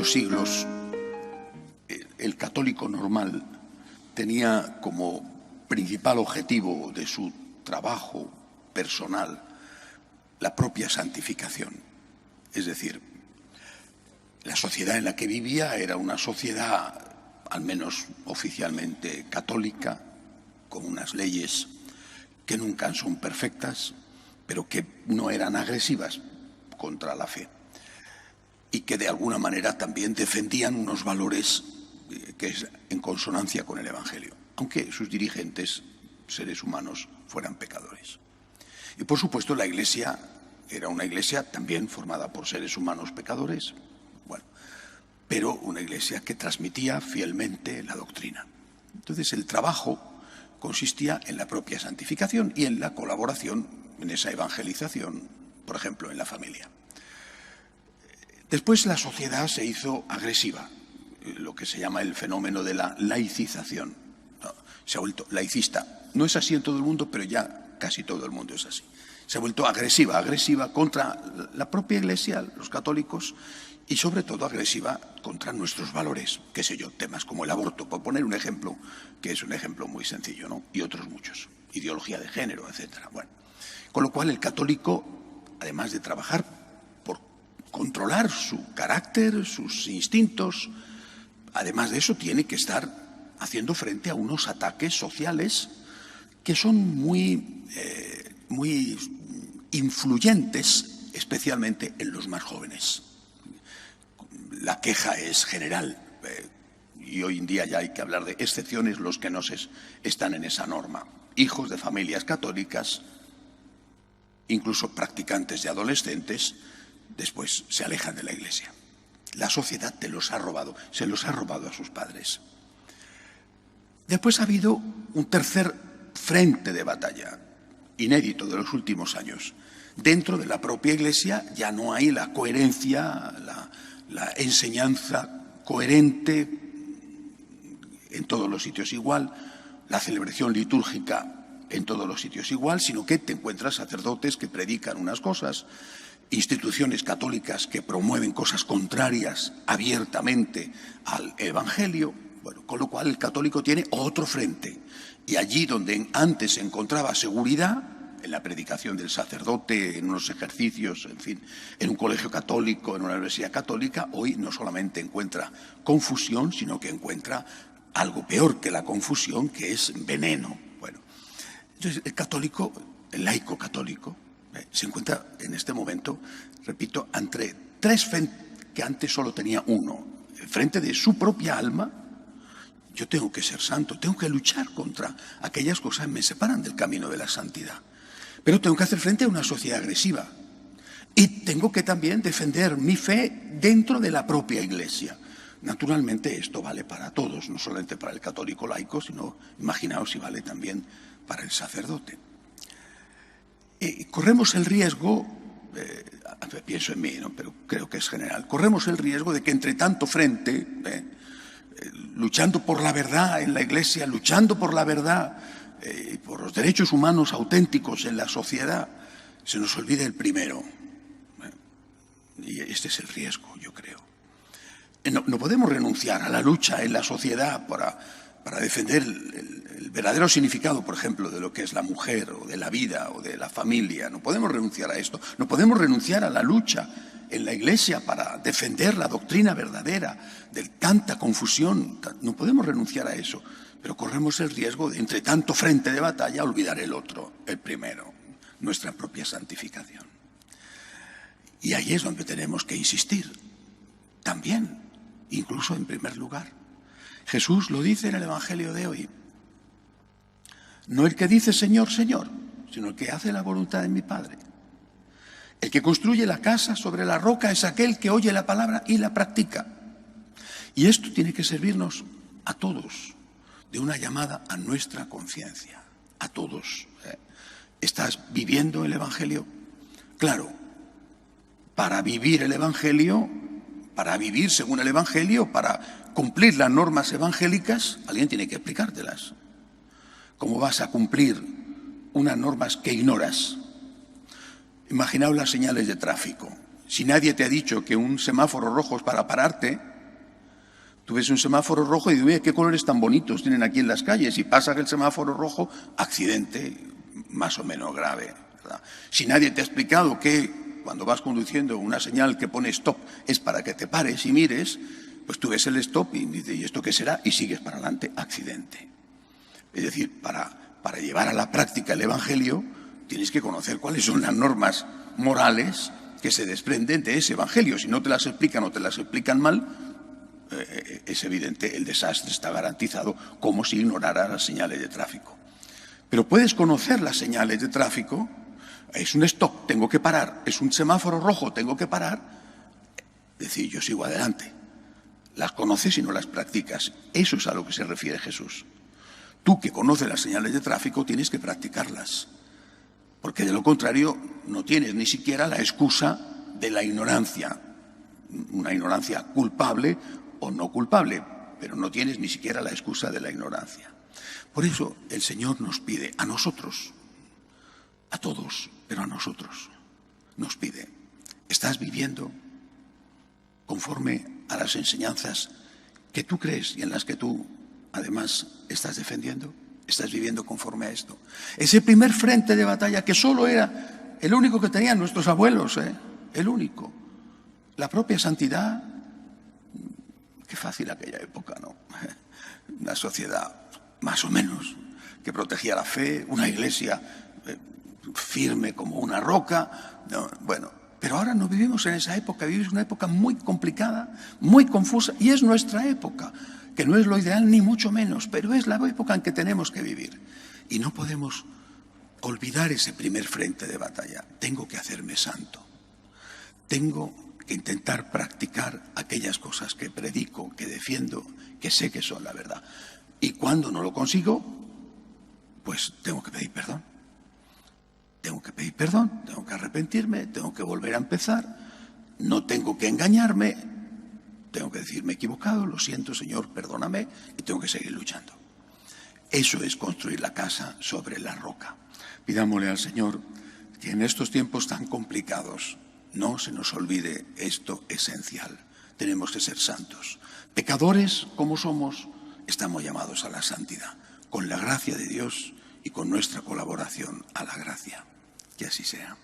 los siglos, el católico normal tenía como principal objetivo de su trabajo personal la propia santificación. Es decir, la sociedad en la que vivía era una sociedad, al menos oficialmente, católica, con unas leyes que nunca son perfectas, pero que no eran agresivas contra la fe y que de alguna manera también defendían unos valores que es en consonancia con el Evangelio, aunque sus dirigentes, seres humanos, fueran pecadores. Y por supuesto la Iglesia era una Iglesia también formada por seres humanos pecadores, bueno, pero una Iglesia que transmitía fielmente la doctrina. Entonces el trabajo consistía en la propia santificación y en la colaboración en esa evangelización, por ejemplo, en la familia. Después la sociedad se hizo agresiva, lo que se llama el fenómeno de la laicización. Se ha vuelto laicista. No es así en todo el mundo, pero ya casi todo el mundo es así. Se ha vuelto agresiva contra la propia Iglesia, los católicos, y sobre todo agresiva contra nuestros valores, qué sé yo, temas como el aborto, por poner un ejemplo, que es un ejemplo muy sencillo, ¿no? Y otros muchos, ideología de género, etcétera. Bueno, con lo cual el católico, además de trabajar por controlar su carácter, sus instintos, además de eso tiene que estar haciendo frente a unos ataques sociales que son muy influyentes, especialmente en los más jóvenes. La queja es general y hoy en día ya hay que hablar de excepciones los que no están en esa norma. Hijos de familias católicas, incluso practicantes de adolescentes, después se alejan de la Iglesia. La sociedad se los ha robado a sus padres. Después ha habido un tercer frente de batalla, inédito de los últimos años. Dentro de la propia Iglesia ya no hay la coherencia, la enseñanza coherente en todos los sitios igual, la celebración litúrgica en todos los sitios igual, sino que te encuentras sacerdotes que predican unas cosas, instituciones católicas que promueven cosas contrarias abiertamente al Evangelio. Bueno, con lo cual el católico tiene otro frente. Y allí donde antes se encontraba seguridad, en la predicación del sacerdote, en unos ejercicios, en fin, en un colegio católico, en una universidad católica, hoy no solamente encuentra confusión, sino que encuentra algo peor que la confusión, que es veneno. Bueno, entonces el católico, el laico católico, se encuentra en este momento, repito, entre tres frentes que antes solo tenía uno. El frente de su propia alma. Yo tengo que ser santo, tengo que luchar contra aquellas cosas que me separan del camino de la santidad. Pero tengo que hacer frente a una sociedad agresiva. Y tengo que también defender mi fe dentro de la propia Iglesia. Naturalmente esto vale para todos, no solamente para el católico laico, sino, imaginaos si vale también para el sacerdote. Corremos el riesgo, pienso en mí, ¿no? Pero creo que es general, corremos el riesgo de que entre tanto frente, luchando por la verdad en la Iglesia, luchando por la verdad, por los derechos humanos auténticos en la sociedad, se nos olvide el primero. Y este es el riesgo, yo creo. No podemos renunciar a la lucha en la sociedad para defender el verdadero significado, por ejemplo, de lo que es la mujer, o de la vida, o de la familia. No podemos renunciar a esto. No podemos renunciar a la lucha en la Iglesia para defender la doctrina verdadera de tanta confusión. No podemos renunciar a eso, pero corremos el riesgo de, entre tanto frente de batalla, olvidar el otro, el primero, nuestra propia santificación. Y ahí es donde tenemos que insistir, también, incluso en primer lugar. Jesús lo dice en el Evangelio de hoy. No el que dice Señor, Señor, sino el que hace la voluntad de mi Padre. El que construye la casa sobre la roca es aquel que oye la palabra y la practica. Y esto tiene que servirnos a todos, de una llamada a nuestra conciencia, a todos. ¿Estás viviendo el Evangelio? Claro, para vivir el Evangelio, para vivir según el Evangelio, para cumplir las normas evangélicas, alguien tiene que explicártelas. ¿Cómo vas a cumplir unas normas que ignoras? Imaginaos las señales de tráfico. Si nadie te ha dicho que un semáforo rojo es para pararte, Tú ves un semáforo rojo y dices, mira, qué colores tan bonitos tienen aquí en las calles. Y pasa el semáforo rojo, accidente más o menos grave, ¿verdad? Si nadie te ha explicado que cuando vas conduciendo una señal que pone stop es para que te pares y mires, pues tú ves el stop y dices, ¿y esto qué será? Y sigues para adelante, accidente. Es decir, para llevar a la práctica el Evangelio tienes que conocer cuáles son las normas morales que se desprenden de ese Evangelio. Si no te las explican o te las explican mal, es evidente, el desastre está garantizado, como si ignorara las señales de tráfico. Pero puedes conocer las señales de tráfico. Es un stop, tengo que parar. Es un semáforo rojo, tengo que parar. Es decir, yo sigo adelante. Las conoces y no las practicas. Eso es a lo que se refiere Jesús. Tú que conoces las señales de tráfico tienes que practicarlas, porque de lo contrario no tienes ni siquiera la excusa de la ignorancia, una ignorancia culpable o no culpable, pero no tienes ni siquiera la excusa de la ignorancia. Por eso el Señor nos pide a nosotros, a todos, pero a nosotros, nos pide, ¿estás viviendo conforme a las enseñanzas que tú crees y en las que tú además estás defendiendo? ¿Estás viviendo conforme a esto? Ese primer frente de batalla que solo era el único que tenían nuestros abuelos, el único. La propia santidad. Qué fácil aquella época, ¿no? Una sociedad más o menos que protegía la fe, una iglesia firme como una roca. No, bueno, pero ahora no vivimos en esa época, vivimos una época muy complicada, muy confusa, y es nuestra época, que no es lo ideal ni mucho menos, pero es la época en que tenemos que vivir. Y no podemos olvidar ese primer frente de batalla. Tengo que hacerme santo. Tengo que intentar practicar aquellas cosas que predico, que defiendo, que sé que son la verdad. Y cuando no lo consigo, pues tengo que pedir perdón. Tengo que pedir perdón, tengo que arrepentirme, tengo que volver a empezar. No tengo que engañarme, tengo que decir, me he equivocado, lo siento, Señor, perdóname, y tengo que seguir luchando. Eso es construir la casa sobre la roca. Pidámosle al Señor que en estos tiempos tan complicados no se nos olvide esto esencial. Tenemos que ser santos. Pecadores como somos, estamos llamados a la santidad, con la gracia de Dios y con nuestra colaboración a la gracia. Que así sea.